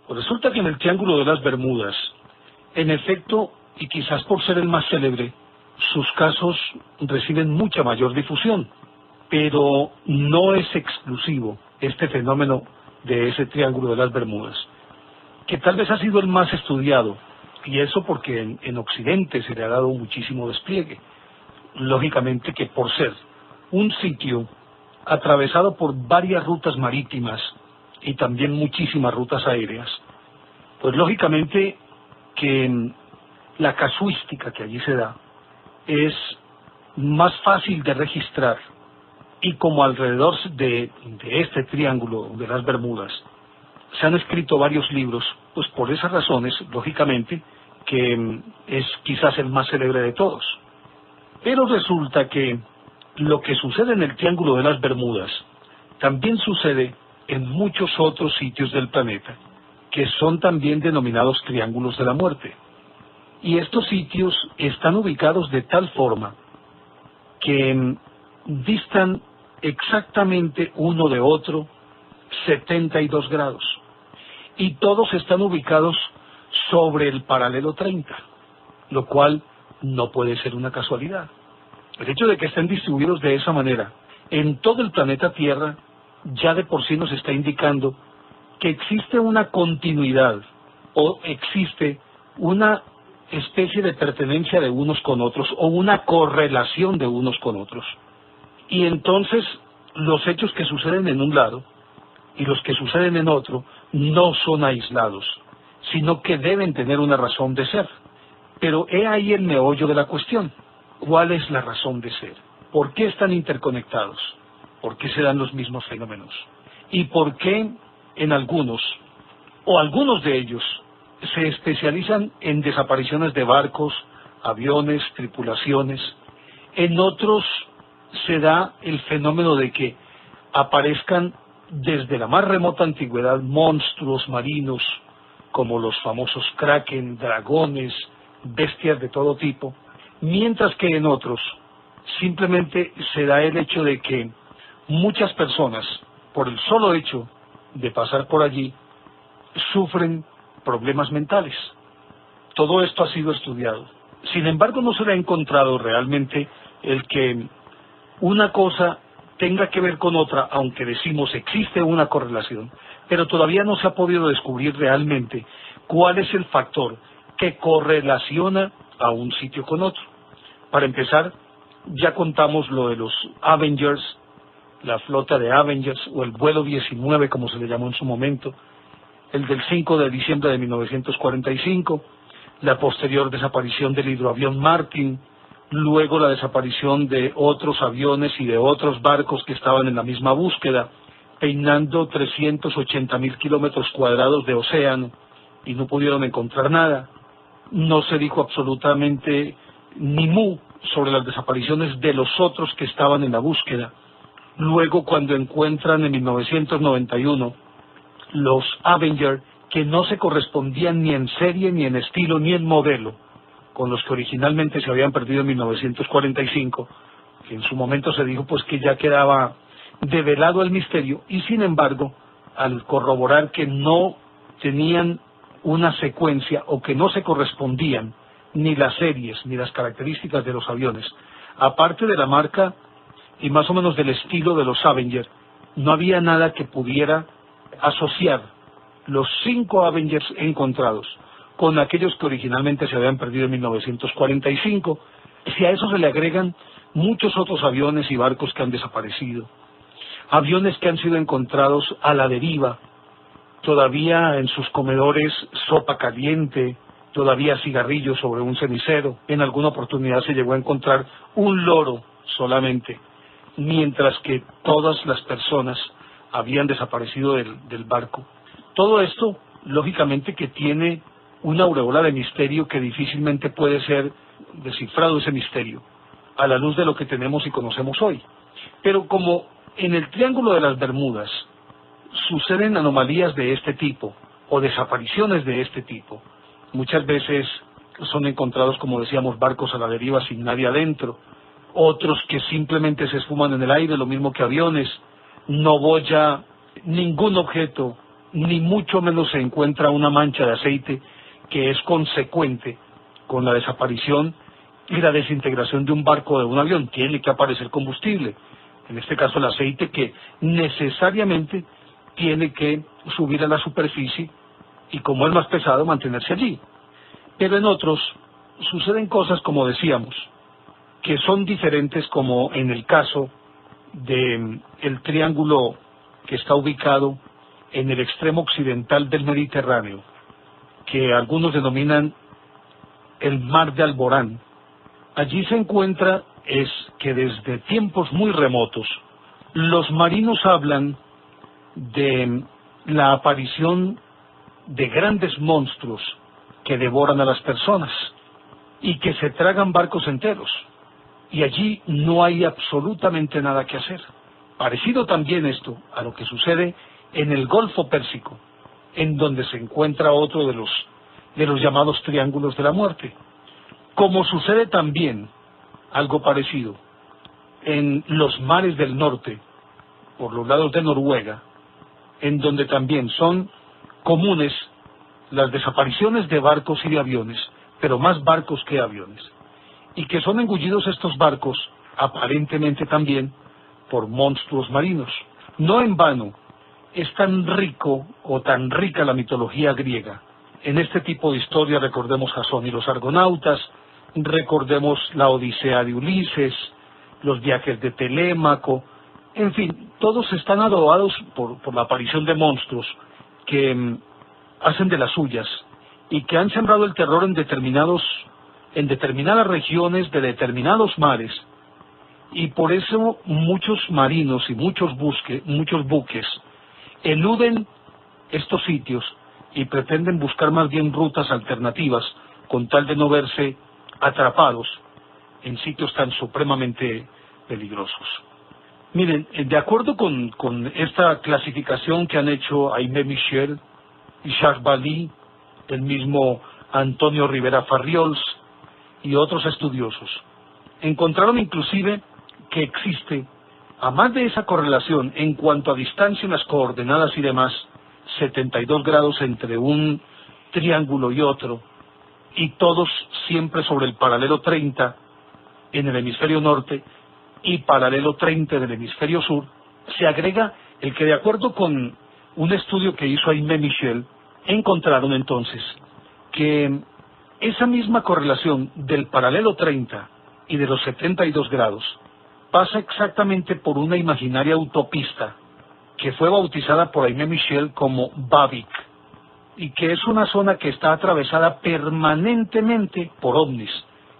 Pues resulta que en el Triángulo de las Bermudas, en efecto, y quizás por ser el más célebre, sus casos reciben mucha mayor difusión, pero no es exclusivo este fenómeno de ese Triángulo de las Bermudas, que tal vez ha sido el más estudiado, y eso porque en Occidente se le ha dado muchísimo despliegue. Lógicamente que por ser un sitio atravesado por varias rutas marítimas y también muchísimas rutas aéreas, pues lógicamente que la casuística que allí se da es más fácil de registrar, y como alrededor de este Triángulo de las Bermudas se han escrito varios libros, pues por esas razones, lógicamente, que es quizás el más célebre de todos. Pero resulta que lo que sucede en el Triángulo de las Bermudas también sucede en muchos otros sitios del planeta, que son también denominados Triángulos de la Muerte. Y estos sitios están ubicados de tal forma que distan exactamente uno de otro 72 grados. Y todos están ubicados sobre el paralelo 30, lo cual no puede ser una casualidad. El hecho de que estén distribuidos de esa manera en todo el planeta Tierra ya de por sí nos está indicando que existe una continuidad o existe una especie de pertenencia de unos con otros o una correlación de unos con otros. Y entonces los hechos que suceden en un lado y los que suceden en otro no son aislados, sino que deben tener una razón de ser. Pero he ahí el meollo de la cuestión. ¿Cuál es la razón de ser? ¿Por qué están interconectados? ¿Por qué se dan los mismos fenómenos? ¿Y por qué en algunos, o algunos de ellos, se especializan en desapariciones de barcos, aviones, tripulaciones? En otros se da el fenómeno de que aparezcan desde la más remota antigüedad monstruos marinos, como los famosos kraken, dragones, bestias de todo tipo, mientras que en otros simplemente se da el hecho de que muchas personas, por el solo hecho de pasar por allí, sufren problemas mentales. Todo esto ha sido estudiado. Sin embargo, no se le ha encontrado realmente el que una cosa tenga que ver con otra, aunque decimos existe una correlación, pero todavía no se ha podido descubrir realmente cuál es el factor que correlaciona a un sitio con otro. Para empezar, ya contamos lo de los Avengers, la flota de Avengers, o el vuelo 19 como se le llamó en su momento, el del 5 de diciembre de 1945, la posterior desaparición del hidroavión Martin, luego la desaparición de otros aviones y de otros barcos que estaban en la misma búsqueda, peinando 380.000 kilómetros cuadrados de océano, y no pudieron encontrar nada. No se dijo absolutamente ni mu sobre las desapariciones de los otros que estaban en la búsqueda. Luego, cuando encuentran en 1991 los Avenger, que no se correspondían ni en serie, ni en estilo, ni en modelo con los que originalmente se habían perdido en 1945, que en su momento se dijo pues que ya quedaba develado el misterio, y sin embargo, al corroborar que no tenían una secuencia o que no se correspondían ni las series ni las características de los aviones, aparte de la marca y más o menos del estilo de los Avenger, no había nada que pudiera asociar los 5 Avengers encontrados con aquellos que originalmente se habían perdido en 1945, si a eso se le agregan muchos otros aviones y barcos que han desaparecido, aviones que han sido encontrados a la deriva, todavía en sus comedores sopa caliente, todavía cigarrillos sobre un cenicero, en alguna oportunidad se llegó a encontrar un loro solamente, mientras que todas las personas habían desaparecido del barco. Todo esto, lógicamente, que tiene una aureola de misterio que difícilmente puede ser descifrado ese misterio a la luz de lo que tenemos y conocemos hoy. Pero como en el Triángulo de las Bermudas suceden anomalías de este tipo o desapariciones de este tipo, muchas veces son encontrados, como decíamos, barcos a la deriva sin nadie adentro, otros que simplemente se esfuman en el aire, lo mismo que aviones, no boya ningún objeto ni mucho menos se encuentra una mancha de aceite que es consecuente con la desaparición y la desintegración de un barco o de un avión. Tiene que aparecer combustible, en este caso el aceite, que necesariamente tiene que subir a la superficie y, como es más pesado, mantenerse allí. Pero en otros suceden cosas, como decíamos, que son diferentes, como en el caso de el triángulo que está ubicado en el extremo occidental del Mediterráneo, que algunos denominan el Mar de Alborán. Allí se encuentra es que desde tiempos muy remotos los marinos hablan de la aparición de grandes monstruos que devoran a las personas y que se tragan barcos enteros, y allí no hay absolutamente nada que hacer. Parecido también esto a lo que sucede en el Golfo Pérsico, en donde se encuentra otro de los llamados triángulos de la muerte. Como sucede también algo parecido en los mares del norte, por los lados de Noruega, en donde también son comunes las desapariciones de barcos y de aviones, pero más barcos que aviones, y que son engullidos estos barcos aparentemente también por monstruos marinos. No en vano es tan rico o tan rica la mitología griega. En este tipo de historia recordemos Jasón y los argonautas, recordemos la Odisea de Ulises, los viajes de Telémaco, en fin, todos están adobados por la aparición de monstruos que hacen de las suyas y que han sembrado el terror en determinadas regiones de determinados mares, y por eso muchos marinos y muchos buques eluden estos sitios y pretenden buscar más bien rutas alternativas con tal de no verse atrapados en sitios tan supremamente peligrosos. Miren, de acuerdo con esta clasificación que han hecho Aimé Michel y Jacques Vallée, el mismo Antonio Rivera Farriols y otros estudiosos, encontraron inclusive que existe, a más de esa correlación en cuanto a distancia en las coordenadas y demás, 72 grados entre un triángulo y otro, y todos siempre sobre el paralelo 30 en el hemisferio norte y paralelo 30 en el hemisferio sur. Se agrega el que, de acuerdo con un estudio que hizo Aimé Michel, encontraron entonces que esa misma correlación del paralelo 30 y de los 72 grados pasa exactamente por una imaginaria autopista que fue bautizada por Aimé Michel como Babik, y que es una zona que está atravesada permanentemente por ovnis.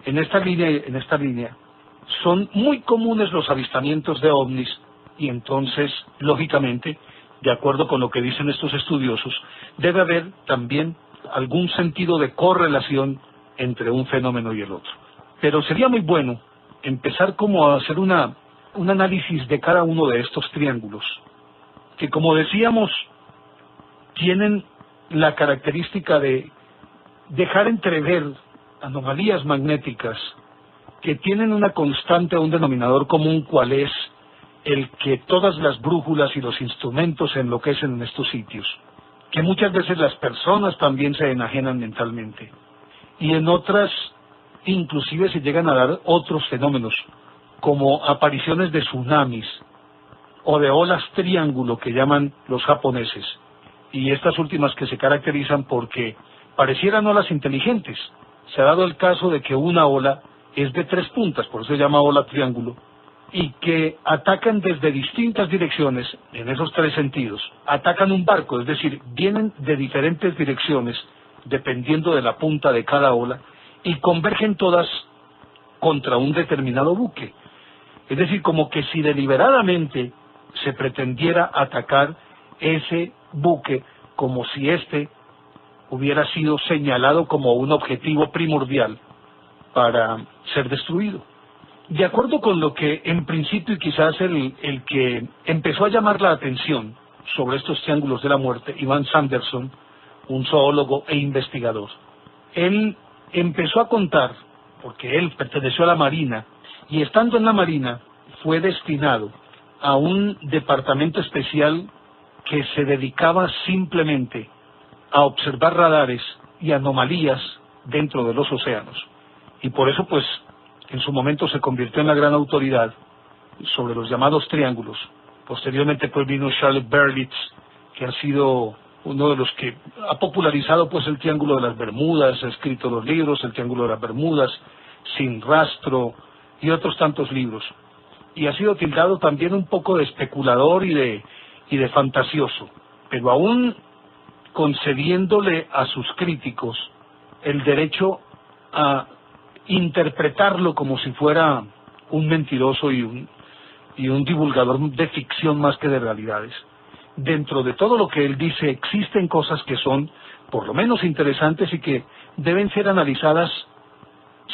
En esta línea son muy comunes los avistamientos de ovnis, y entonces, lógicamente, de acuerdo con lo que dicen estos estudiosos, debe haber también algún sentido de correlación entre un fenómeno y el otro. Pero sería muy bueno empezar como a hacer un análisis de cada uno de estos triángulos, que, como decíamos, tienen la característica de dejar entrever anomalías magnéticas que tienen una constante o un denominador común, cual es el que todas las brújulas y los instrumentos se enloquecen en estos sitios, que muchas veces las personas también se enajenan mentalmente, y en otras inclusive se llegan a dar otros fenómenos, como apariciones de tsunamis o de olas triángulo que llaman los japoneses, y estas últimas que se caracterizan porque parecieran olas inteligentes. Se ha dado el caso de que una ola es de 3 puntas, por eso se llama ola triángulo, y que atacan desde distintas direcciones, en esos 3 sentidos. Atacan un barco, es decir, vienen de diferentes direcciones, dependiendo de la punta de cada ola, y convergen todas contra un determinado buque. Es decir, como que si deliberadamente se pretendiera atacar ese buque, como si éste hubiera sido señalado como un objetivo primordial para ser destruido. De acuerdo con lo que en principio, y quizás el que empezó a llamar la atención sobre estos triángulos de la muerte, Ivan Sanderson, un zoólogo e investigador, él empezó a contar, porque él perteneció a la Marina, y estando en la Marina fue destinado a un departamento especial que se dedicaba simplemente a observar radares y anomalías dentro de los océanos. Y por eso, pues, en su momento se convirtió en la gran autoridad sobre los llamados triángulos. Posteriormente, pues, vino Charles Berlitz, que ha sido uno de los que ha popularizado, pues, el Triángulo de las Bermudas, ha escrito los libros, el Triángulo de las Bermudas, Sin Rastro, y otros tantos libros. Y ha sido tildado también un poco de especulador y de fantasioso, pero aún concediéndole a sus críticos el derecho a interpretarlo como si fuera un mentiroso y un divulgador de ficción más que de realidades. Dentro de todo lo que él dice existen cosas que son por lo menos interesantes y que deben ser analizadas,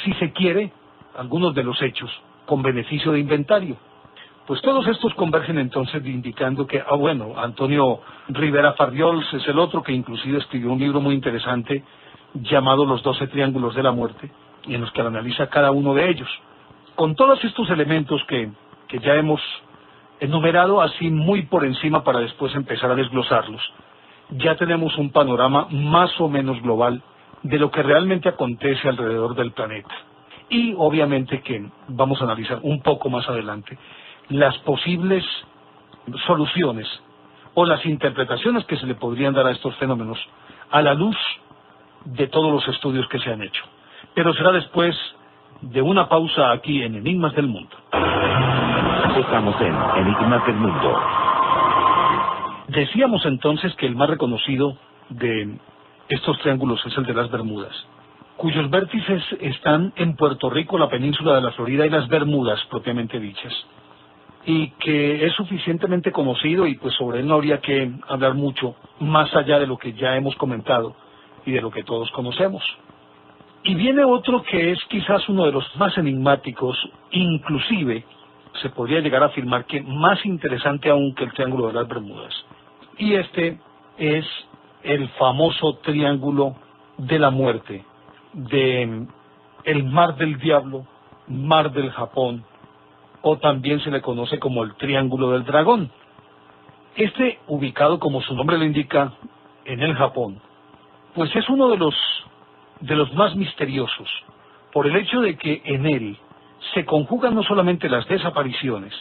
si se quiere, algunos de los hechos, con beneficio de inventario. Pues todos estos convergen entonces indicando que, bueno, Antonio Rivera Farriols es el otro que inclusive escribió un libro muy interesante llamado Los 12 Triángulos de la Muerte, y en los que analiza cada uno de ellos. Con todos estos elementos que ya hemos enumerado así muy por encima para después empezar a desglosarlos, ya tenemos un panorama más o menos global de lo que realmente acontece alrededor del planeta. Y obviamente que vamos a analizar un poco más adelante las posibles soluciones o las interpretaciones que se le podrían dar a estos fenómenos a la luz de todos los estudios que se han hecho. Pero será después de una pausa aquí en Enigmas del Mundo. Estamos en Enigmas del Mundo. Decíamos entonces que el más reconocido de estos triángulos es el de las Bermudas, cuyos vértices están en Puerto Rico, la península de la Florida y las Bermudas propiamente dichas, y que es suficientemente conocido y pues sobre él no habría que hablar mucho más allá de lo que ya hemos comentado y de lo que todos conocemos. Y viene otro que es quizás uno de los más enigmáticos, inclusive se podría llegar a afirmar que más interesante aún que el Triángulo de las Bermudas, y este es el famoso Triángulo de la Muerte, de el Mar del Diablo, Mar del Japón, o también se le conoce como el Triángulo del Dragón. Este, ubicado como su nombre lo indica, en el Japón, pues es uno de los más misteriosos, por el hecho de que en él se conjugan no solamente las desapariciones,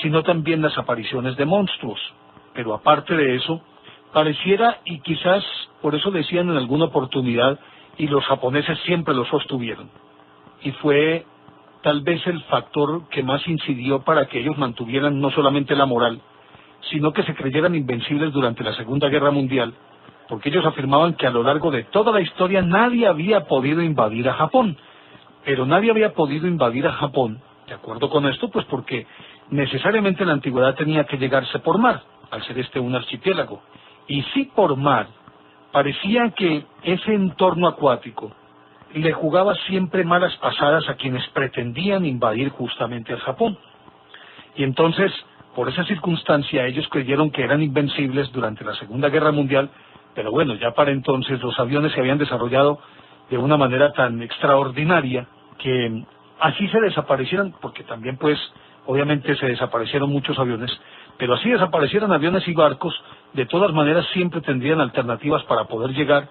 sino también las apariciones de monstruos. Pero aparte de eso, pareciera, y quizás por eso decían en alguna oportunidad, y los japoneses siempre lo sostuvieron, y fue tal vez el factor que más incidió para que ellos mantuvieran no solamente la moral, sino que se creyeran invencibles durante la Segunda Guerra Mundial, porque ellos afirmaban que a lo largo de toda la historia nadie había podido invadir a Japón, pero nadie había podido invadir a Japón, de acuerdo con esto, pues porque necesariamente en la antigüedad tenía que llegarse por mar, al ser este un archipiélago, y si por mar, parecía que ese entorno acuático le jugaba siempre malas pasadas a quienes pretendían invadir justamente al Japón. Y entonces, por esa circunstancia, ellos creyeron que eran invencibles durante la Segunda Guerra Mundial, pero bueno, ya para entonces los aviones se habían desarrollado de una manera tan extraordinaria que así se desaparecieron, porque también pues obviamente se desaparecieron muchos aviones, pero así desaparecieron aviones y barcos, de todas maneras siempre tendrían alternativas para poder llegar,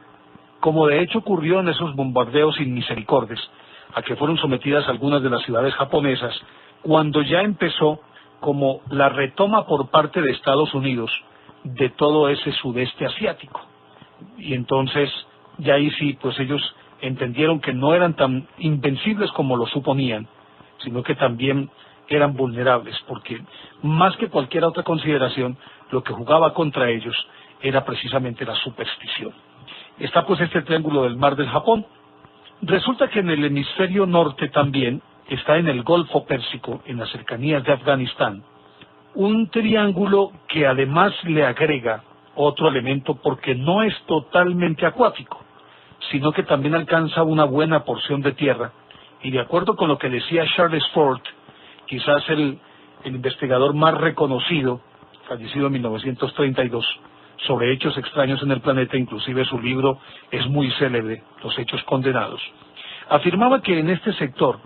como de hecho ocurrió en esos bombardeos sin misericordias, a que fueron sometidas algunas de las ciudades japonesas, cuando ya empezó como la retoma por parte de Estados Unidos de todo ese sudeste asiático. Y entonces, ya ahí sí, pues ellos entendieron que no eran tan invencibles como lo suponían, sino que también eran vulnerables, porque más que cualquier otra consideración, lo que jugaba contra ellos era precisamente la superstición. Está pues este triángulo del Mar del Japón. Resulta que en el hemisferio norte también está en el Golfo Pérsico, en las cercanías de Afganistán, un triángulo que además le agrega otro elemento porque no es totalmente acuático, sino que también alcanza una buena porción de tierra, y de acuerdo con lo que decía Charles Fort, quizás el investigador más reconocido, fallecido en 1932, sobre hechos extraños en el planeta, inclusive su libro es muy célebre, Los Hechos Condenados, afirmaba que en este sector,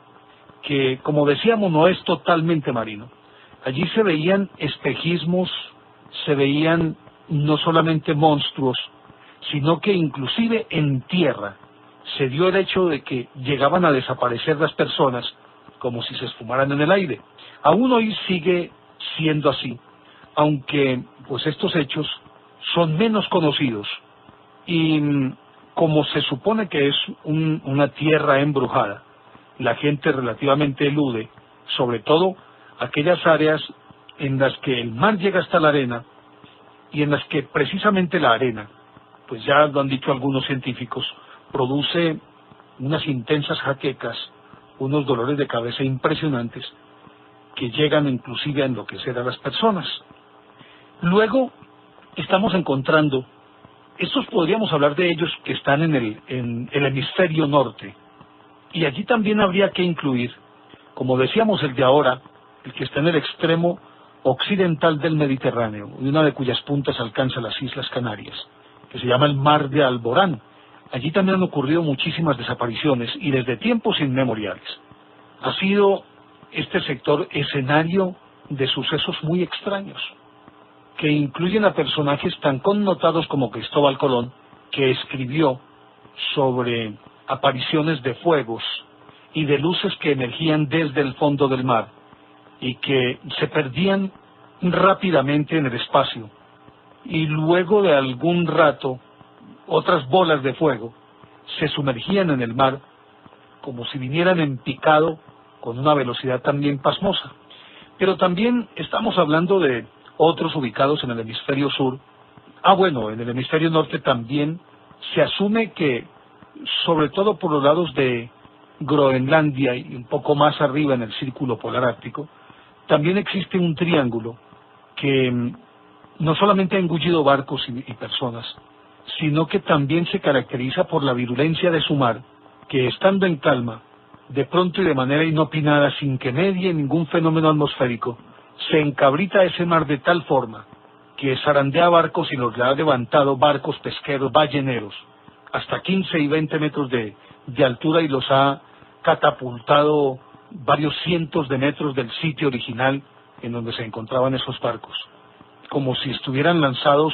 que como decíamos no es totalmente marino, allí se veían espejismos, se veían no solamente monstruos, sino que inclusive en tierra se dio el hecho de que llegaban a desaparecer las personas como si se esfumaran en el aire. Aún hoy sigue siendo así, aunque pues estos hechos son menos conocidos y como se supone que es una tierra embrujada, la gente relativamente elude, sobre todo aquellas áreas en las que el mar llega hasta la arena y en las que precisamente la arena, pues ya lo han dicho algunos científicos, produce unas intensas jaquecas, unos dolores de cabeza impresionantes que llegan inclusive a enloquecer a las personas. Luego estamos encontrando, estos podríamos hablar de ellos que están en el hemisferio norte, y allí también habría que incluir, como decíamos, el de ahora, el que está en el extremo occidental del Mediterráneo, y una de cuyas puntas alcanza las Islas Canarias, que se llama el Mar de Alborán. Allí también han ocurrido muchísimas desapariciones y desde tiempos inmemoriales. Ha sido este sector escenario de sucesos muy extraños, que incluyen a personajes tan connotados como Cristóbal Colón, que escribió sobre apariciones de fuegos y de luces que emergían desde el fondo del mar y que se perdían rápidamente en el espacio, y luego de algún rato otras bolas de fuego se sumergían en el mar como si vinieran en picado con una velocidad también pasmosa. Pero también estamos hablando de otros ubicados en el hemisferio sur. Bueno, en el hemisferio norte también se asume que, sobre todo por los lados de Groenlandia y un poco más arriba en el círculo polar ártico, también existe un triángulo que no solamente ha engullido barcos y personas, sino que también se caracteriza por la virulencia de su mar, que estando en calma, de pronto y de manera inopinada, sin que medie ningún fenómeno atmosférico, se encabrita ese mar de tal forma que zarandea barcos y los ha levantado barcos pesqueros, balleneros, hasta 15 y 20 metros de altura, y los ha catapultado varios cientos de metros del sitio original en donde se encontraban esos barcos, como si estuvieran lanzados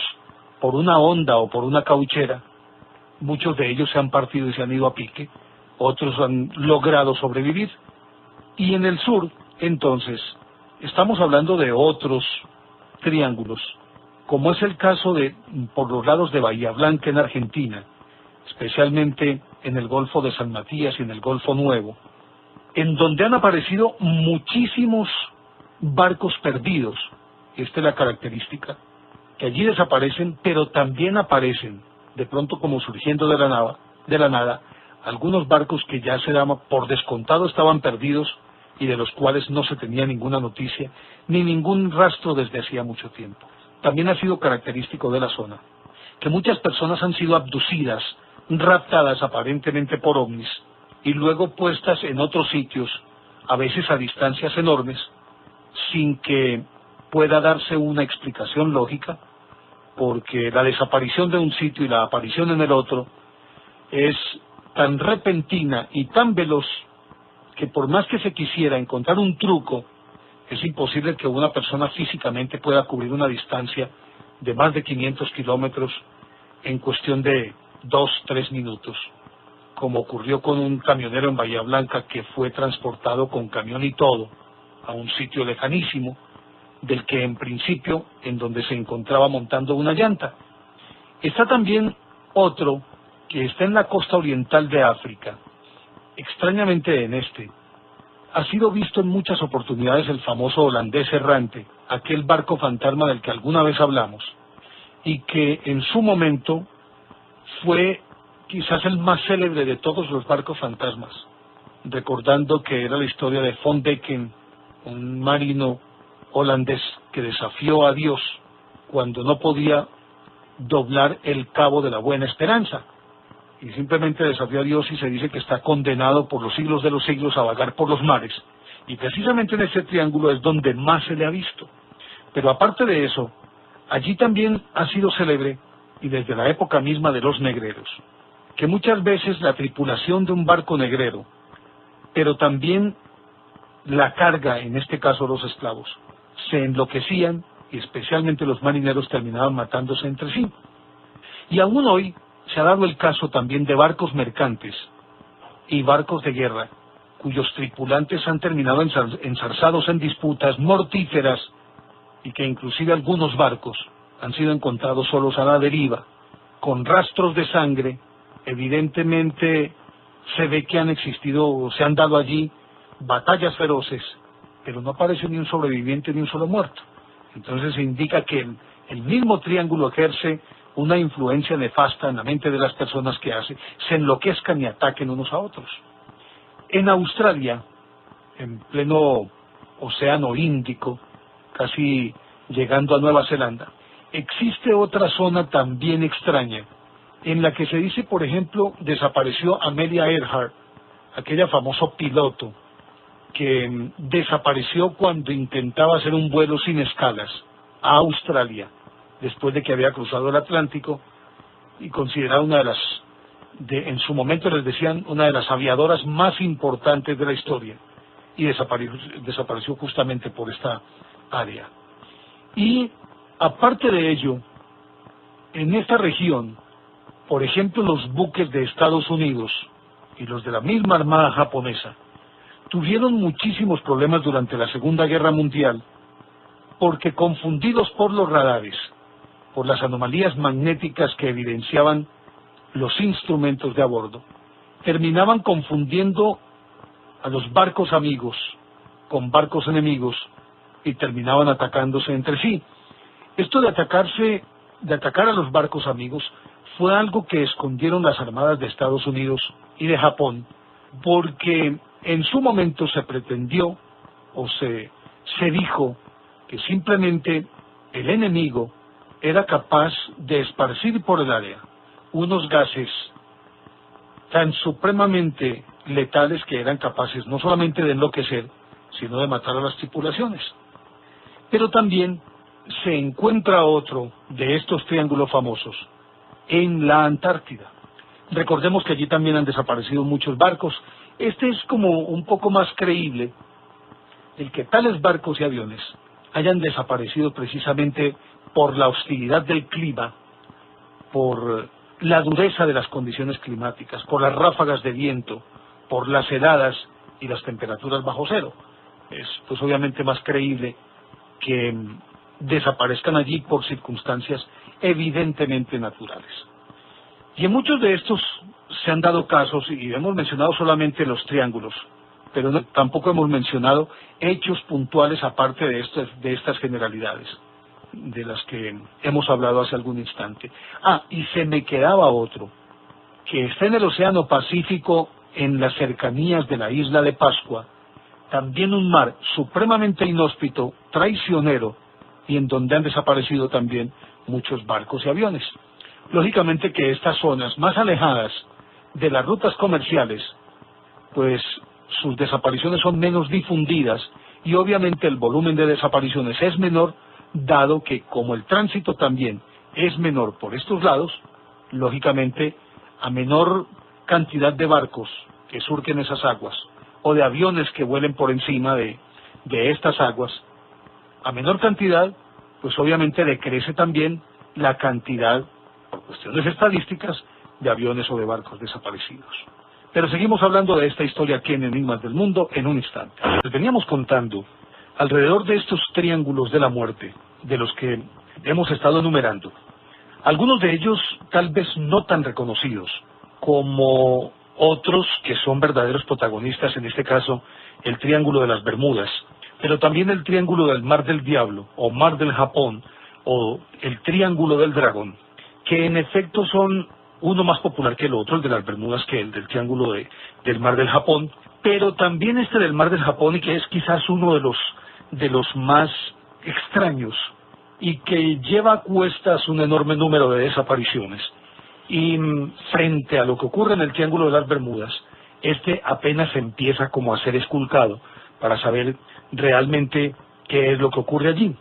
por una onda o por una cauchera. Muchos de ellos se han partido y se han ido a pique, otros han logrado sobrevivir. Y en el sur, entonces, estamos hablando de otros triángulos, como es el caso de, por los lados de Bahía Blanca en Argentina, especialmente en el Golfo de San Matías y en el Golfo Nuevo, en donde han aparecido muchísimos barcos perdidos. Esta es la característica, que allí desaparecen, pero también aparecen, de pronto como surgiendo de la nada, algunos barcos que ya se daban por descontado estaban perdidos y de los cuales no se tenía ninguna noticia, ni ningún rastro desde hacía mucho tiempo. También ha sido característico de la zona que muchas personas han sido abducidas, raptadas aparentemente por ovnis, y luego puestas en otros sitios, a veces a distancias enormes, sin que pueda darse una explicación lógica, porque la desaparición de un sitio y la aparición en el otro es tan repentina y tan veloz que por más que se quisiera encontrar un truco, es imposible que una persona físicamente pueda cubrir una distancia de más de 500 kilómetros en cuestión de 2-3 minutos, como ocurrió con un camionero en Bahía Blanca que fue transportado con camión y todo a un sitio lejanísimo, del que en principio en donde se encontraba montando una llanta. Está también otro que está en la costa oriental de África. Extrañamente ha sido visto en muchas oportunidades el famoso holandés errante, aquel barco fantasma del que alguna vez hablamos, y que en su momento fue quizás el más célebre de todos los barcos fantasmas, recordando que era la historia de Von Decken, un marino holandés que desafió a Dios cuando no podía doblar el cabo de la Buena Esperanza, y simplemente desafió a Dios, y se dice que está condenado por los siglos de los siglos a vagar por los mares, y precisamente en ese triángulo es donde más se le ha visto. Pero aparte de eso, allí también ha sido célebre, y desde la época misma de los negreros, que muchas veces la tripulación de un barco negrero, pero también la carga, en este caso los esclavos, se enloquecían y especialmente los marineros terminaban matándose entre sí. Y aún hoy se ha dado el caso también de barcos mercantes y barcos de guerra, cuyos tripulantes han terminado enzarzados en disputas mortíferas y que inclusive algunos barcos han sido encontrados solos a la deriva, con rastros de sangre. Evidentemente se ve que han existido, se han dado allí batallas feroces, pero no aparece ni un sobreviviente ni un solo muerto. Entonces se indica que el mismo triángulo ejerce una influencia nefasta en la mente de las personas que se enloquezcan y ataquen unos a otros. En Australia, en pleno Océano Índico, casi llegando a Nueva Zelanda, existe otra zona también extraña, en la que se dice, por ejemplo, desapareció Amelia Earhart, aquella famoso piloto que desapareció cuando intentaba hacer un vuelo sin escalas a Australia, después de que había cruzado el Atlántico, y considerada una de las, en su momento les decían, una de las aviadoras más importantes de la historia, y desapareció justamente por esta área. Y aparte de ello, en esta región, por ejemplo, los buques de Estados Unidos y los de la misma Armada japonesa tuvieron muchísimos problemas durante la Segunda Guerra Mundial, porque confundidos por los radares, por las anomalías magnéticas que evidenciaban los instrumentos de a bordo, terminaban confundiendo a los barcos amigos con barcos enemigos y terminaban atacándose entre sí. Esto de atacar a los barcos amigos fue algo que escondieron las armadas de Estados Unidos y de Japón, porque en su momento se pretendió o se dijo que simplemente el enemigo era capaz de esparcir por el área unos gases tan supremamente letales que eran capaces no solamente de enloquecer, sino de matar a las tripulaciones. Pero también se encuentra otro de estos triángulos famosos en la Antártida. Recordemos que allí también han desaparecido muchos barcos. Este es como un poco más creíble, el que tales barcos y aviones hayan desaparecido precisamente por la hostilidad del clima, por la dureza de las condiciones climáticas, por las ráfagas de viento, por las heladas y las temperaturas bajo cero. Es pues obviamente más creíble que desaparezcan allí por circunstancias evidentemente naturales. Y en muchos de estos se han dado casos, y hemos mencionado solamente los triángulos, pero tampoco hemos mencionado hechos puntuales aparte de estas generalidades de las que hemos hablado hace algún instante. Y se me quedaba otro, que está en el Océano Pacífico, en las cercanías de la isla de Pascua, también un mar supremamente inhóspito, traicionero, y en donde han desaparecido también muchos barcos y aviones. Lógicamente que estas zonas más alejadas de las rutas comerciales, pues sus desapariciones son menos difundidas y obviamente el volumen de desapariciones es menor, dado que como el tránsito también es menor por estos lados, lógicamente a menor cantidad de barcos que surquen esas aguas o de aviones que vuelen por encima de estas aguas, a menor cantidad, pues obviamente decrece también la cantidad, por cuestiones estadísticas, de aviones o de barcos desaparecidos. Pero seguimos hablando de esta historia aquí en Enigmas del Mundo en un instante. Les veníamos contando alrededor de estos triángulos de la muerte, de los que hemos estado enumerando. Algunos de ellos tal vez no tan reconocidos, como otros que son verdaderos protagonistas, en este caso el Triángulo de las Bermudas, pero también el Triángulo del Mar del Diablo, o Mar del Japón, o el Triángulo del Dragón, que en efecto son uno más popular que el otro, el de las Bermudas, que el del Triángulo del Mar del Japón, pero también este del Mar del Japón, y que es quizás uno de los más extraños, y que lleva a cuestas un enorme número de desapariciones. Y frente a lo que ocurre en el Triángulo de las Bermudas, este apenas empieza como a ser esculcado para saber realmente qué es lo que ocurre allí.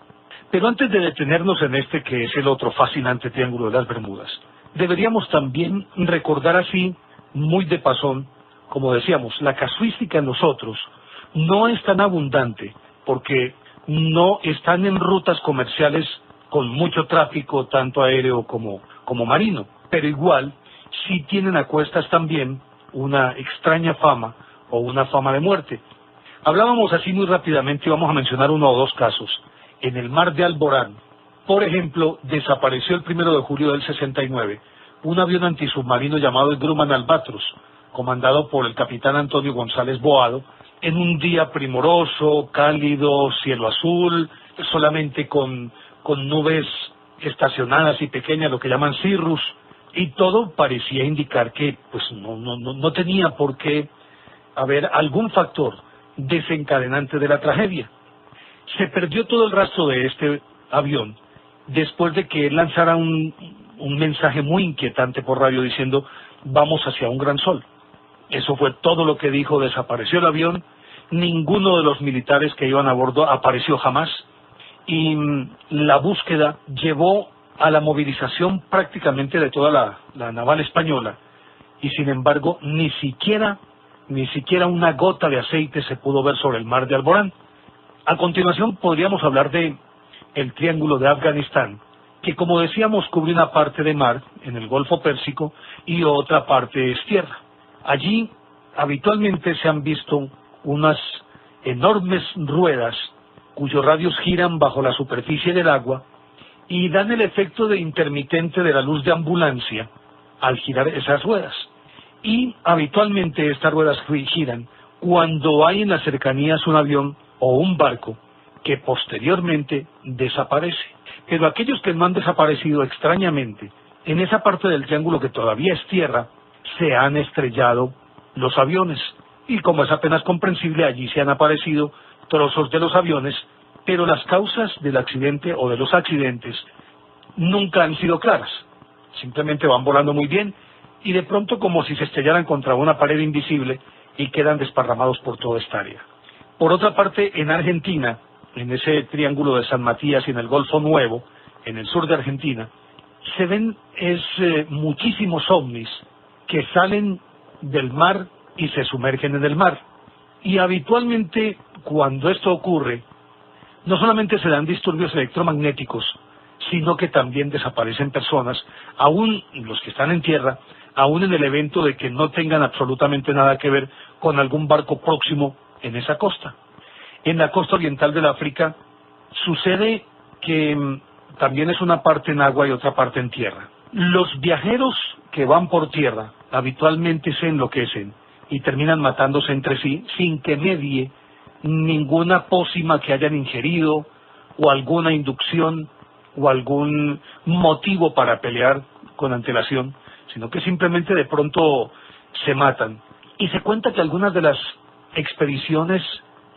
Pero antes de detenernos en este, que es el otro fascinante Triángulo de las Bermudas, deberíamos también recordar así, muy de pasón, como decíamos, la casuística en nosotros no es tan abundante, porque no están en rutas comerciales con mucho tráfico, tanto aéreo como marino, pero igual sí tienen a cuestas también una extraña fama o una fama de muerte. Hablábamos así muy rápidamente y vamos a mencionar uno o dos casos. En el mar de Alborán, por ejemplo, desapareció el 1 de julio del 69 un avión antisubmarino llamado el Grumman Albatros, comandado por el capitán Antonio González Boado, en un día primoroso, cálido, cielo azul, solamente con nubes estacionadas y pequeñas, lo que llaman cirrus, y todo parecía indicar que pues no tenía por qué haber algún factor desencadenante de la tragedia. Se perdió todo el rastro de este avión después de que él lanzara un mensaje muy inquietante por radio diciendo vamos hacia un gran sol. Eso fue todo lo que dijo. Desapareció el avión, ninguno de los militares que iban a bordo apareció jamás, y la búsqueda llevó a la movilización prácticamente de toda la naval española, y sin embargo ni siquiera una gota de aceite se pudo ver sobre el mar de Alborán. A continuación podríamos hablar de el Triángulo de Afganistán, que como decíamos cubre una parte de mar en el Golfo Pérsico y otra parte es tierra. Allí habitualmente se han visto unas enormes ruedas cuyos radios giran bajo la superficie del agua y dan el efecto de intermitente de la luz de ambulancia al girar esas ruedas. Y habitualmente estas ruedas giran cuando hay en las cercanías un avión o un barco que posteriormente desaparece. Pero aquellos que no han desaparecido extrañamente, en esa parte del triángulo que todavía es tierra, se han estrellado los aviones. Y como es apenas comprensible, allí se han aparecido trozos de los aviones, pero las causas del accidente o de los accidentes nunca han sido claras. Simplemente van volando muy bien y de pronto como si se estrellaran contra una pared invisible y quedan desparramados por toda esta área. Por otra parte, en Argentina, en ese triángulo de San Matías y en el Golfo Nuevo, en el sur de Argentina, se ven muchísimos ovnis que salen del mar y se sumergen en el mar. Y habitualmente cuando esto ocurre, no solamente se dan disturbios electromagnéticos, sino que también desaparecen personas, aún los que están en tierra, aún en el evento de que no tengan absolutamente nada que ver con algún barco próximo en esa costa. En la costa oriental del África sucede que también es una parte en agua y otra parte en tierra. Los viajeros que van por tierra habitualmente se enloquecen y terminan matándose entre sí sin que medie ninguna pócima que hayan ingerido o alguna inducción o algún motivo para pelear con antelación, sino que simplemente de pronto se matan. Y se cuenta que algunas de las expediciones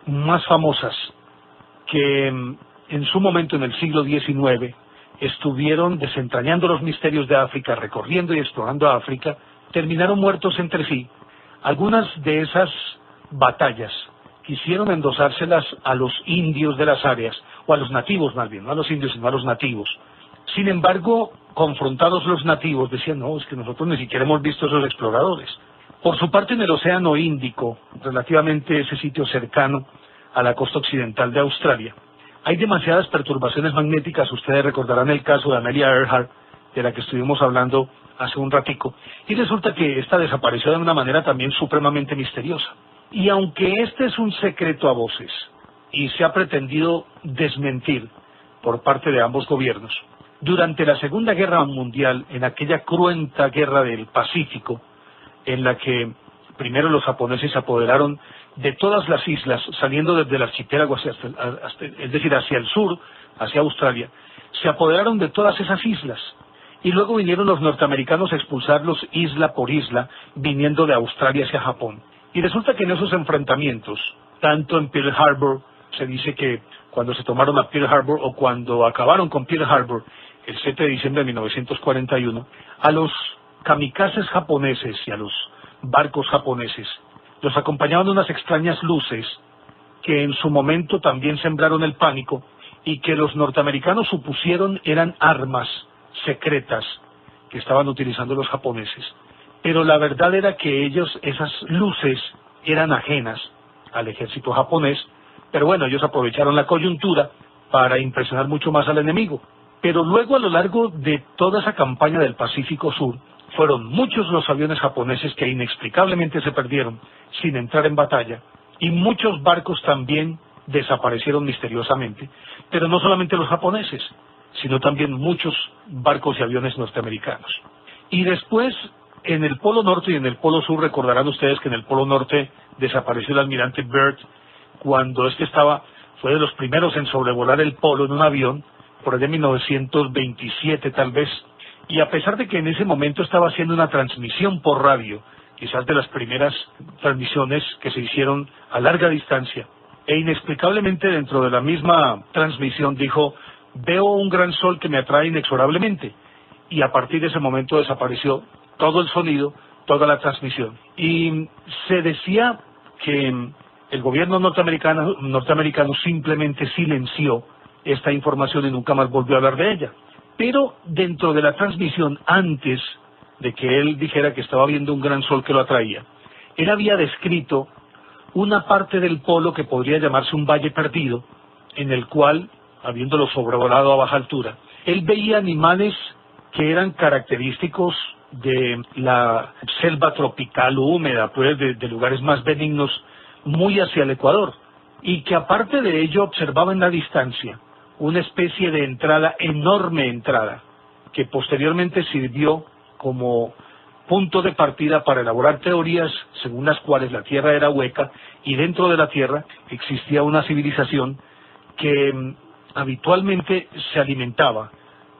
más famosas que en su momento en el siglo XIX estuvieron desentrañando los misterios de África, recorriendo y explorando África, terminaron muertos entre sí. Algunas de esas batallas quisieron endosárselas a los indios de las áreas, o a los nativos más bien, no a los indios sino a los nativos. Sin embargo, confrontados los nativos decían, no, es que nosotros ni siquiera hemos visto esos exploradores. Por su parte, en el Océano Índico, relativamente ese sitio cercano a la costa occidental de Australia, hay demasiadas perturbaciones magnéticas. Ustedes recordarán el caso de Amelia Earhart, de la que estuvimos hablando hace un ratico, y resulta que esta desapareció de una manera también supremamente misteriosa. Y aunque este es un secreto a voces, y se ha pretendido desmentir por parte de ambos gobiernos, durante la Segunda Guerra Mundial, en aquella cruenta guerra del Pacífico, en la que primero los japoneses se apoderaron de todas las islas, saliendo desde el archipiélago es decir, hacia el sur, hacia Australia, se apoderaron de todas esas islas, y luego vinieron los norteamericanos a expulsarlos isla por isla, viniendo de Australia hacia Japón. Y resulta que en esos enfrentamientos, tanto en Pearl Harbor, se dice que cuando se tomaron a Pearl Harbor o cuando acabaron con Pearl Harbor, el 7 de diciembre de 1941, a los kamikazes japoneses y a los barcos japoneses los acompañaban unas extrañas luces que en su momento también sembraron el pánico y que los norteamericanos supusieron eran armas secretas que estaban utilizando los japoneses. Pero la verdad era que esas luces eran ajenas al ejército japonés, Pero bueno, ellos aprovecharon la coyuntura para impresionar mucho más al enemigo. Pero luego, a lo largo de toda esa campaña del Pacífico Sur, fueron muchos los aviones japoneses que inexplicablemente se perdieron sin entrar en batalla, y muchos barcos también desaparecieron misteriosamente, pero no solamente los japoneses, sino también muchos barcos y aviones norteamericanos. Y después, en el Polo Norte y en el Polo Sur, recordarán ustedes que en el Polo Norte desapareció el almirante Byrd cuando fue de los primeros en sobrevolar el polo en un avión, por el de 1927 tal vez, y a pesar de que en ese momento estaba haciendo una transmisión por radio, quizás de las primeras transmisiones que se hicieron a larga distancia, e inexplicablemente dentro de la misma transmisión dijo: veo un gran sol que me atrae inexorablemente, y a partir de ese momento desapareció todo el sonido, toda la transmisión. Y se decía que el gobierno norteamericano simplemente silenció esta información y nunca más volvió a hablar de ella. Pero dentro de la transmisión, antes de que él dijera que estaba viendo un gran sol que lo atraía, él había descrito una parte del polo que podría llamarse un valle perdido, en el cual, habiéndolo sobrevolado a baja altura, él veía animales que eran característicos de la selva tropical húmeda, pues de lugares más benignos, muy hacia el Ecuador, y que aparte de ello observaba en la distancia una especie de enorme entrada, que posteriormente sirvió como punto de partida para elaborar teorías según las cuales la Tierra era hueca y dentro de la Tierra existía una civilización que habitualmente se alimentaba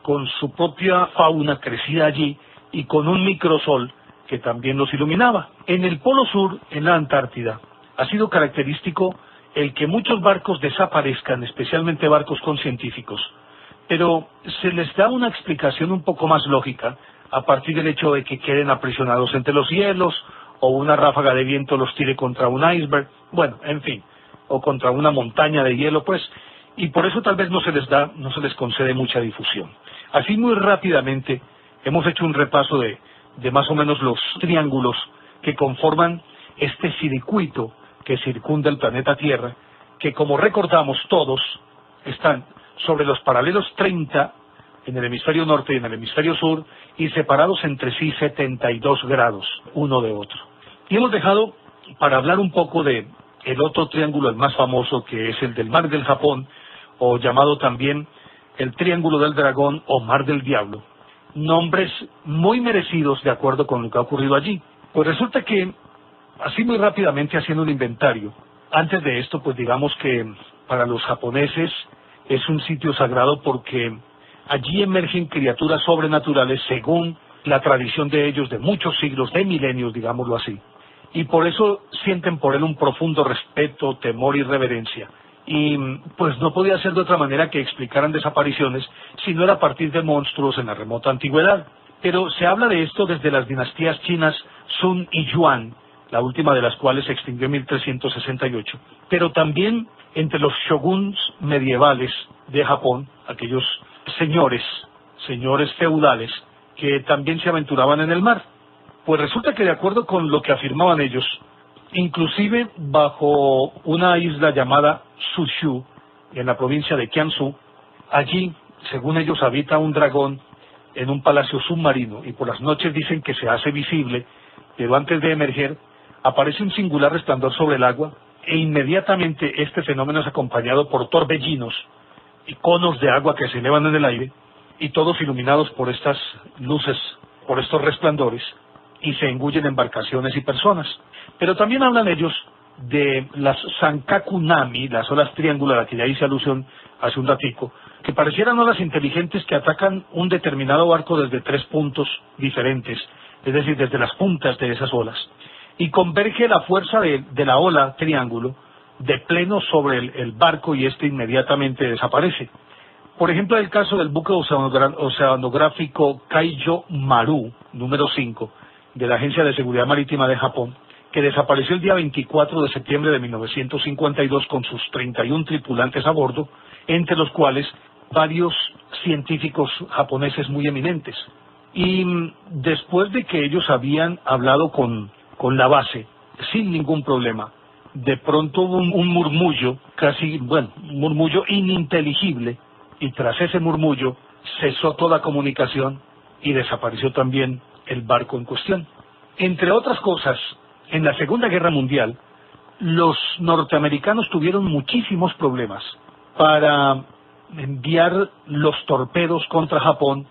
con su propia fauna crecida allí y con un microsol que también los iluminaba. En el Polo Sur, en la Antártida, ha sido característico el que muchos barcos desaparezcan, especialmente barcos con científicos, pero se les da una explicación un poco más lógica a partir del hecho de que queden aprisionados entre los hielos, o una ráfaga de viento los tire contra un iceberg, bueno, en fin, o contra una montaña de hielo, pues, y por eso tal vez no se les concede mucha difusión. Así, muy rápidamente, hemos hecho un repaso de más o menos los triángulos que conforman este circuito que circunda el planeta Tierra, que, como recordamos todos, están sobre los paralelos 30 en el hemisferio norte y en el hemisferio sur, y separados entre sí 72 grados uno de otro. Y hemos dejado para hablar un poco de el otro triángulo, el más famoso, que es el del Mar del Japón, o llamado también el Triángulo del Dragón o Mar del Diablo. Nombres muy merecidos de acuerdo con lo que ha ocurrido allí. Pues resulta que, así muy rápidamente haciendo un inventario, antes de esto, pues digamos que para los japoneses es un sitio sagrado porque allí emergen criaturas sobrenaturales según la tradición de ellos de muchos siglos, de milenios, digámoslo así. Y por eso sienten por él un profundo respeto, temor y reverencia. Y pues no podía ser de otra manera que explicaran desapariciones si no era a partir de monstruos en la remota antigüedad. Pero se habla de esto desde las dinastías chinas Sun y Yuan, la última de las cuales se extinguió en 1368, pero también entre los shoguns medievales de Japón, aquellos señores feudales que también se aventuraban en el mar. Pues resulta que, de acuerdo con lo que afirmaban ellos, inclusive bajo una isla llamada Tsushu, en la provincia de Kiansu, allí, según ellos, habita un dragón en un palacio submarino, y por las noches dicen que se hace visible, pero antes de emerger aparece un singular resplandor sobre el agua, e inmediatamente este fenómeno es acompañado por torbellinos y conos de agua que se elevan en el aire, y todos iluminados por estas luces, por estos resplandores, y se engullen embarcaciones y personas. Pero también hablan ellos de las Sankaku-nami, las olas triángulo a las que ya hice alusión hace un ratico, que parecieran olas inteligentes que atacan un determinado barco desde 3 puntos diferentes, es decir, desde las puntas de esas olas, y converge la fuerza de la ola triángulo de pleno sobre el barco, y este inmediatamente desaparece. Por ejemplo, el caso del buque oceanográfico Kaijo Maru, número 5, de la Agencia de Seguridad Marítima de Japón, que desapareció el día 24 de septiembre de 1952 con sus 31 tripulantes a bordo, entre los cuales varios científicos japoneses muy eminentes. Y después de que ellos habían hablado con la base, sin ningún problema, de pronto hubo un murmullo, un murmullo ininteligible, y tras ese murmullo cesó toda comunicación y desapareció también el barco en cuestión. Entre otras cosas, en la Segunda Guerra Mundial, los norteamericanos tuvieron muchísimos problemas para enviar los torpedos contra Japón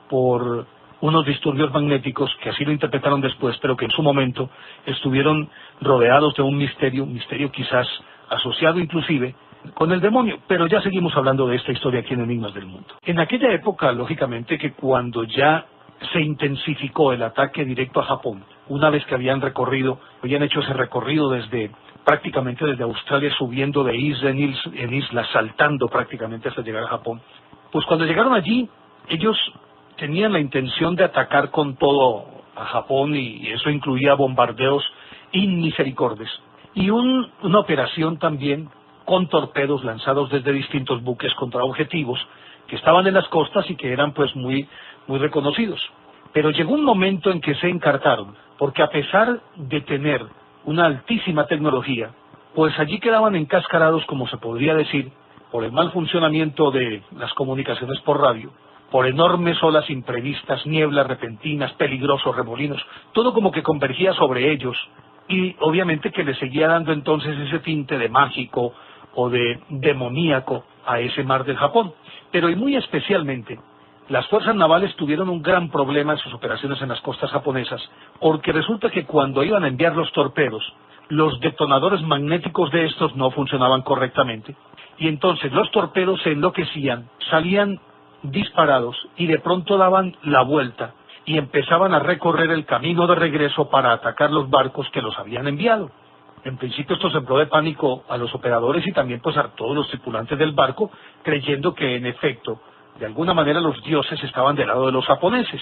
por unos disturbios magnéticos que así lo interpretaron después, pero que en su momento estuvieron rodeados de un misterio quizás asociado inclusive con el demonio, pero ya seguimos hablando de esta historia aquí en Enigmas del Mundo. En aquella época, lógicamente, que cuando ya se intensificó el ataque directo a Japón, una vez que habían hecho ese recorrido prácticamente desde Australia, subiendo de isla en isla, saltando prácticamente hasta llegar a Japón, pues cuando llegaron allí, ellos tenían la intención de atacar con todo a Japón, y eso incluía bombardeos inmisericordes, y una operación también con torpedos lanzados desde distintos buques contra objetivos que estaban en las costas y que eran pues muy reconocidos. Pero llegó un momento en que se encartaron, porque a pesar de tener una altísima tecnología, pues allí quedaban encascarados, como se podría decir, por el mal funcionamiento de las comunicaciones por radio, por enormes olas imprevistas, nieblas repentinas, peligrosos remolinos, todo como que convergía sobre ellos, y obviamente que le seguía dando entonces ese tinte de mágico o de demoníaco a ese mar del Japón. Pero y muy especialmente, las fuerzas navales tuvieron un gran problema en sus operaciones en las costas japonesas, porque resulta que cuando iban a enviar los torpedos, los detonadores magnéticos de estos no funcionaban correctamente, y entonces los torpedos se enloquecían, salían disparados y de pronto daban la vuelta y empezaban a recorrer el camino de regreso para atacar los barcos que los habían enviado. En principio esto sembró de pánico a los operadores y también pues a todos los tripulantes del barco, creyendo que en efecto, de alguna manera los dioses estaban del lado de los japoneses.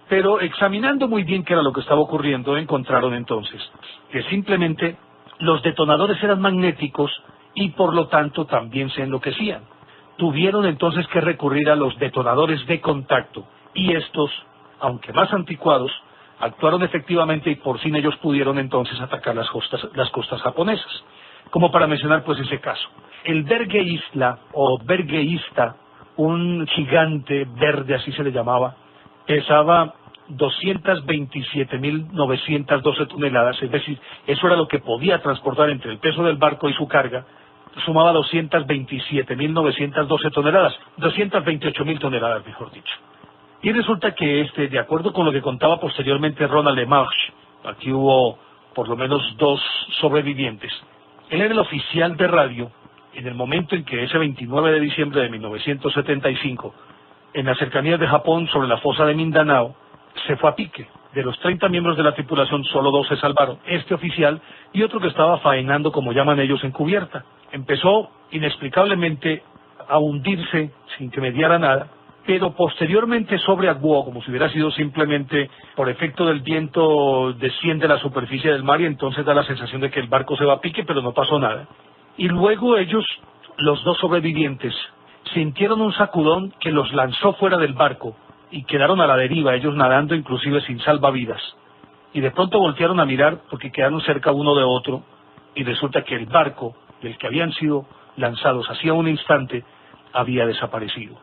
Pero examinando muy bien qué era lo que estaba ocurriendo, encontraron entonces que simplemente los detonadores eran magnéticos y por lo tanto también se enloquecían. Tuvieron entonces que recurrir a los detonadores de contacto, y estos, aunque más anticuados, actuaron efectivamente y por fin ellos pudieron entonces atacar las costas japonesas. Como para mencionar pues ese caso. El Bergeisla o Bergeista, un gigante verde, así se le llamaba, pesaba 227.912 toneladas, es decir, eso era lo que podía transportar entre el peso del barco y su carga, sumaba 227.912 toneladas, 228.000 toneladas, mejor dicho. Y resulta que de acuerdo con lo que contaba posteriormente Ronald LeMarche, aquí hubo por lo menos 2 sobrevivientes, él era el oficial de radio en el momento en que ese 29 de diciembre de 1975, en las cercanías de Japón, sobre la fosa de Mindanao, se fue a pique. De los 30 miembros de la tripulación, solo 2 se salvaron, este oficial y otro que estaba faenando, como llaman ellos, en cubierta. Empezó inexplicablemente a hundirse sin que mediara nada, pero posteriormente sobreaguó, como si hubiera sido simplemente por efecto del viento, desciende la superficie del mar y entonces da la sensación de que el barco se va a pique, pero no pasó nada. Y luego ellos, los 2 sobrevivientes, sintieron un sacudón que los lanzó fuera del barco y quedaron a la deriva, ellos nadando inclusive sin salvavidas. Y de pronto voltearon a mirar porque quedaron cerca uno de otro y resulta que el barco del que habían sido lanzados hacía un instante había desaparecido.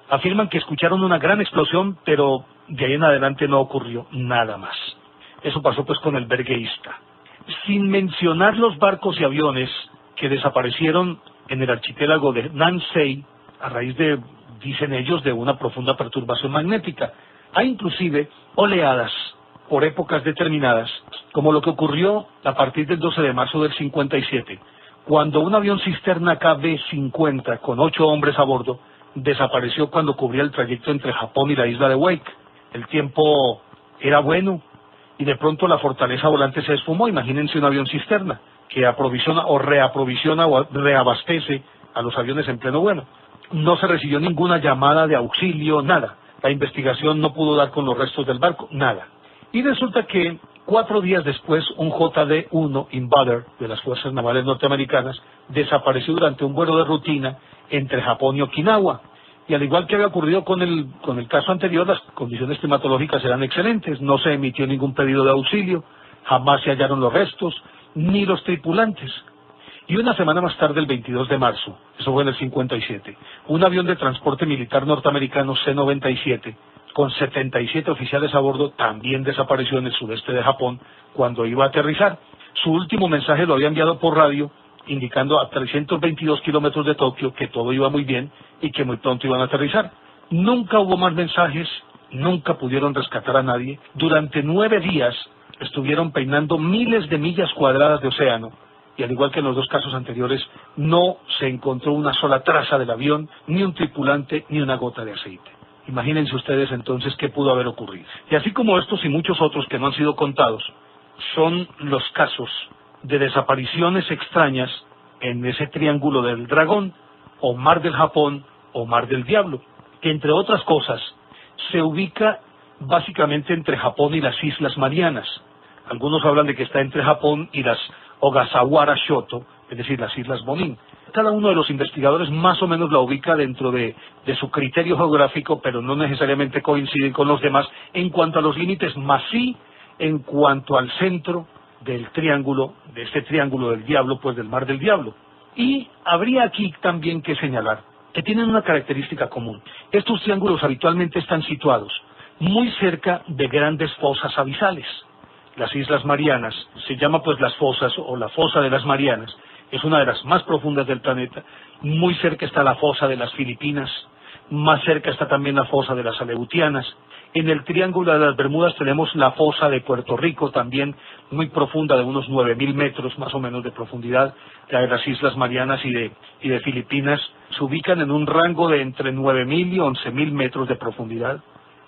Afirman que escucharon una gran explosión, pero de ahí en adelante no ocurrió nada más. Eso pasó pues con el Bergeista. Sin mencionar los barcos y aviones que desaparecieron en el archipiélago de Nansei a raíz de, dicen ellos, de una profunda perturbación magnética. Hay inclusive oleadas por épocas determinadas, como lo que ocurrió a partir del 12 de marzo del 57, cuando un avión cisterna KB-50 con 8 hombres a bordo desapareció cuando cubría el trayecto entre Japón y la isla de Wake. El tiempo era bueno y de pronto la fortaleza volante se esfumó. Imagínense un avión cisterna que aprovisiona o reaprovisiona o reabastece a los aviones en pleno vuelo. No se recibió ninguna llamada de auxilio, nada. La investigación no pudo dar con los restos del barco, nada. Y resulta que 4 días después, un JD-1 Invader de las Fuerzas Navales Norteamericanas desapareció durante un vuelo de rutina entre Japón y Okinawa. Y al igual que había ocurrido con el caso anterior, las condiciones climatológicas eran excelentes, no se emitió ningún pedido de auxilio, jamás se hallaron los restos, ni los tripulantes. Y una semana más tarde, el 22 de marzo, eso fue en el 57, un avión de transporte militar norteamericano C-97, con 77 oficiales a bordo, también desapareció en el sudeste de Japón cuando iba a aterrizar. Su último mensaje lo había enviado por radio, indicando a 322 kilómetros de Tokio que todo iba muy bien y que muy pronto iban a aterrizar. Nunca hubo más mensajes, nunca pudieron rescatar a nadie. Durante 9 días estuvieron peinando miles de millas cuadradas de océano, y al igual que en los dos casos anteriores, no se encontró una sola traza del avión, ni un tripulante, ni una gota de aceite. Imagínense ustedes entonces qué pudo haber ocurrido. Y así como estos y muchos otros que no han sido contados, son los casos de desapariciones extrañas en ese triángulo del dragón, o mar del Japón, o mar del diablo, que entre otras cosas se ubica básicamente entre Japón y las Islas Marianas. Algunos hablan de que está entre Japón y las Ogasawara Shoto, es decir, las Islas Bonin. Cada uno de los investigadores más o menos la ubica dentro de su criterio geográfico, pero no necesariamente coinciden con los demás en cuanto a los límites, más sí en cuanto al centro del triángulo, de este triángulo del diablo, pues del mar del diablo. Y habría aquí también que señalar que tienen una característica común. Estos triángulos habitualmente están situados muy cerca de grandes fosas abisales. Las Islas Marianas, se llama pues las fosas o la fosa de las Marianas, es una de las más profundas del planeta. Muy cerca está la fosa de las Filipinas, más cerca está también la fosa de las Aleutianas. En el Triángulo de las Bermudas tenemos la fosa de Puerto Rico, también muy profunda, de unos 9.000 metros más o menos de profundidad. La de las Islas Marianas y de Filipinas se ubican en un rango de entre 9.000 y 11.000 metros de profundidad.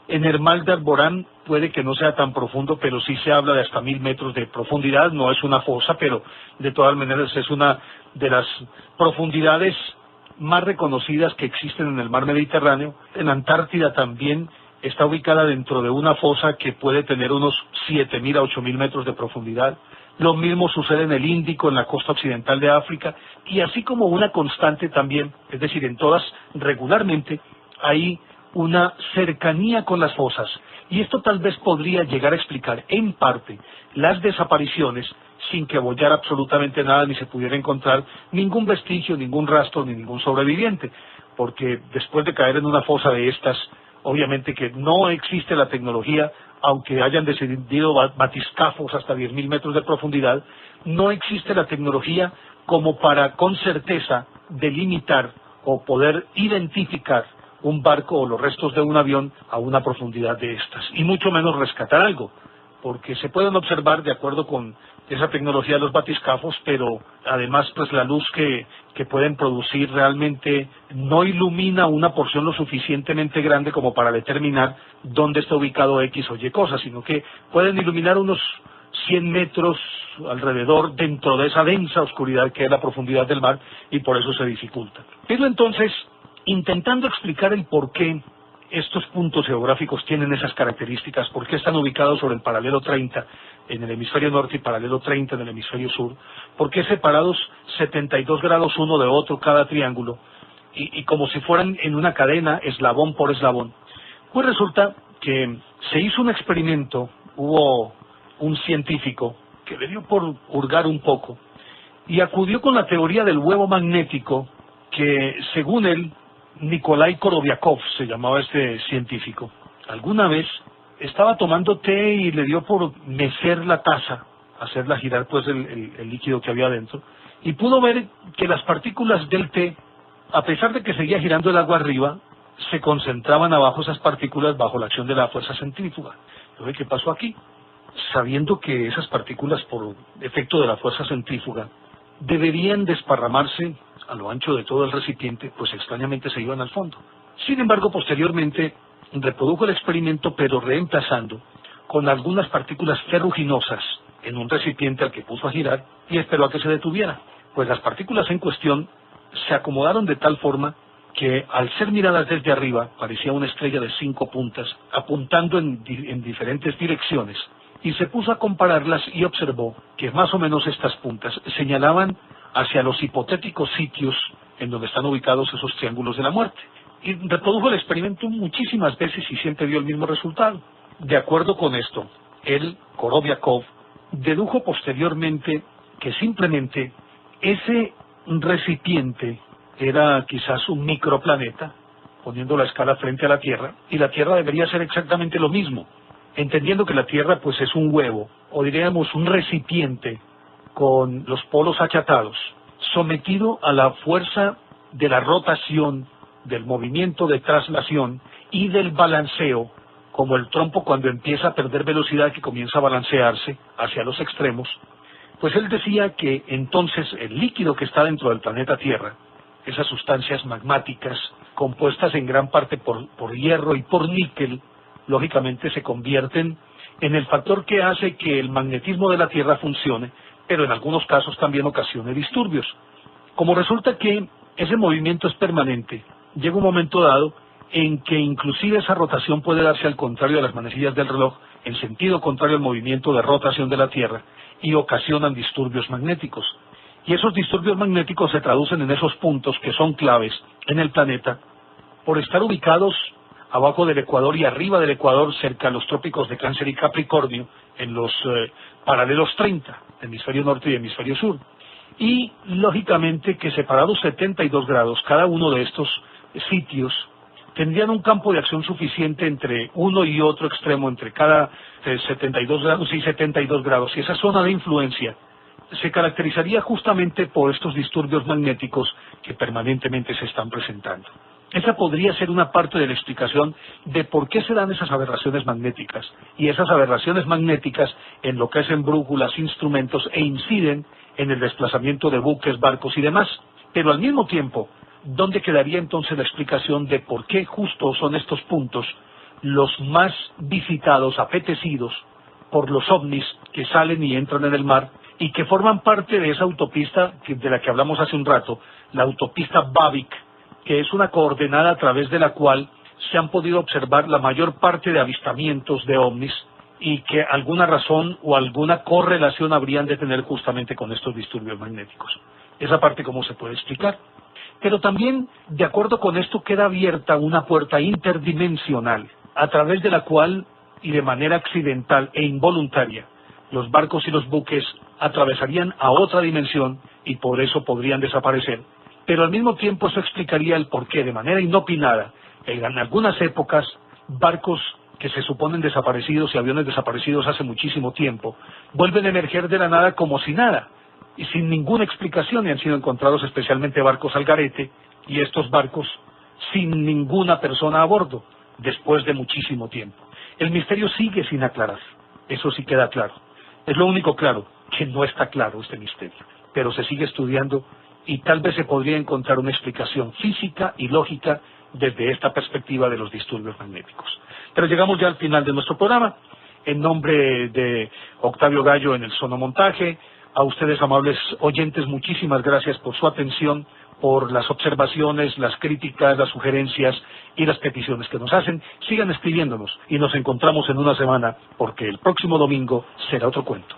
En el mar de Alborán puede que no sea tan profundo, pero sí se habla de hasta 1.000 metros de profundidad. No es una fosa, pero de todas maneras es una de las profundidades más reconocidas que existen en el mar Mediterráneo. En Antártida también está ubicada dentro de una fosa que puede tener unos 7.000 a 8.000 metros de profundidad. Lo mismo sucede en el Índico, en la costa occidental de África, y así como una constante también, es decir, en todas regularmente hay una cercanía con las fosas, y esto tal vez podría llegar a explicar en parte las desapariciones sin que bollara absolutamente nada ni se pudiera encontrar ningún vestigio, ningún rastro ni ningún sobreviviente, porque después de caer en una fosa de estas, obviamente que no existe la tecnología, aunque hayan decidido batiscafos hasta 10.000 metros de profundidad, no existe la tecnología como para con certeza delimitar o poder identificar un barco o los restos de un avión a una profundidad de estas, y mucho menos rescatar algo, porque se pueden observar de acuerdo con esa tecnología de los batiscafos, pero además pues la luz que pueden producir realmente no ilumina una porción lo suficientemente grande como para determinar dónde está ubicado X o Y cosa, sino que pueden iluminar unos 100 metros alrededor dentro de esa densa oscuridad que es la profundidad del mar, y por eso se dificulta. Pero entonces, intentando explicar el por qué estos puntos geográficos tienen esas características, por qué están ubicados sobre el paralelo 30 en el hemisferio norte y paralelo 30 en el hemisferio sur, por qué separados 72 grados uno de otro cada triángulo, y como si fueran en una cadena, eslabón por eslabón. Pues resulta que se hizo un experimento, hubo un científico que le dio por hurgar un poco, y acudió con la teoría del huevo magnético, que según él, Nikolai Koroviakov se llamaba este científico, alguna vez estaba tomando té y le dio por mecer la taza, hacerla girar pues el líquido que había dentro, y pudo ver que las partículas del té, a pesar de que seguía girando el agua arriba, se concentraban abajo esas partículas bajo la acción de la fuerza centrífuga. Entonces, ¿qué pasó aquí? Sabiendo que esas partículas, por efecto de la fuerza centrífuga, deberían desparramarse a lo ancho de todo el recipiente, pues extrañamente se iban al fondo. Sin embargo, posteriormente reprodujo el experimento, pero reemplazando con algunas partículas ferruginosas en un recipiente al que puso a girar, y esperó a que se detuviera. Pues las partículas en cuestión se acomodaron de tal forma que al ser miradas desde arriba parecía una estrella de 5 puntas apuntando en diferentes direcciones, y se puso a compararlas y observó que más o menos estas puntas señalaban hacia los hipotéticos sitios en donde están ubicados esos triángulos de la muerte. Y reprodujo el experimento muchísimas veces y siempre dio el mismo resultado. De acuerdo con esto, él, Koroviakov, dedujo posteriormente que simplemente ese recipiente era quizás un microplaneta, poniendo la escala frente a la Tierra, y la Tierra debería ser exactamente lo mismo, entendiendo que la Tierra pues es un huevo, o diríamos un recipiente con los polos achatados, sometido a la fuerza de la rotación, del movimiento de traslación y del balanceo, como el trompo cuando empieza a perder velocidad que comienza a balancearse hacia los extremos. Pues él decía que entonces el líquido que está dentro del planeta Tierra, esas sustancias magmáticas compuestas en gran parte por hierro y por níquel, lógicamente se convierten en el factor que hace que el magnetismo de la Tierra funcione, pero en algunos casos también ocasione disturbios. Como resulta que ese movimiento es permanente, llega un momento dado en que inclusive esa rotación puede darse al contrario de las manecillas del reloj, en sentido contrario al movimiento de rotación de la Tierra, y ocasionan disturbios magnéticos. Y esos disturbios magnéticos se traducen en esos puntos que son claves en el planeta, por estar ubicados abajo del Ecuador y arriba del Ecuador, cerca de los trópicos de Cáncer y Capricornio, en los paralelos 30, hemisferio norte y hemisferio sur. Y, lógicamente, que separados 72 grados, cada uno de estos sitios tendrían un campo de acción suficiente entre uno y otro extremo, entre cada 72 grados y 72 grados. Y esa zona de influencia se caracterizaría justamente por estos disturbios magnéticos que permanentemente se están presentando. Esa podría ser una parte de la explicación de por qué se dan esas aberraciones magnéticas. Y esas aberraciones magnéticas enloquecen brújulas, instrumentos e inciden en el desplazamiento de buques, barcos y demás. Pero al mismo tiempo, ¿dónde quedaría entonces la explicación de por qué justo son estos puntos los más visitados, apetecidos por los ovnis que salen y entran en el mar y que forman parte de esa autopista de la que hablamos hace un rato, la autopista Babik, que es una coordenada a través de la cual se han podido observar la mayor parte de avistamientos de ovnis y que alguna razón o alguna correlación habrían de tener justamente con estos disturbios magnéticos? Esa parte cómo se puede explicar. Pero también, de acuerdo con esto, queda abierta una puerta interdimensional, a través de la cual, y de manera accidental e involuntaria, los barcos y los buques atravesarían a otra dimensión y por eso podrían desaparecer. Pero al mismo tiempo eso explicaría el porqué, de manera inopinada, en algunas épocas, barcos que se suponen desaparecidos y aviones desaparecidos hace muchísimo tiempo, vuelven a emerger de la nada como si nada, y sin ninguna explicación, y han sido encontrados especialmente barcos al garete, y estos barcos sin ninguna persona a bordo, después de muchísimo tiempo. El misterio sigue sin aclarar, eso sí queda claro. Es lo único claro, que no está claro este misterio, pero se sigue estudiando y tal vez se podría encontrar una explicación física y lógica desde esta perspectiva de los disturbios magnéticos. Pero llegamos ya al final de nuestro programa. En nombre de Octavio Gallo en el sonomontaje, a ustedes, amables oyentes, muchísimas gracias por su atención, por las observaciones, las críticas, las sugerencias y las peticiones que nos hacen. Sigan escribiéndonos y nos encontramos en una semana, porque el próximo domingo será otro cuento.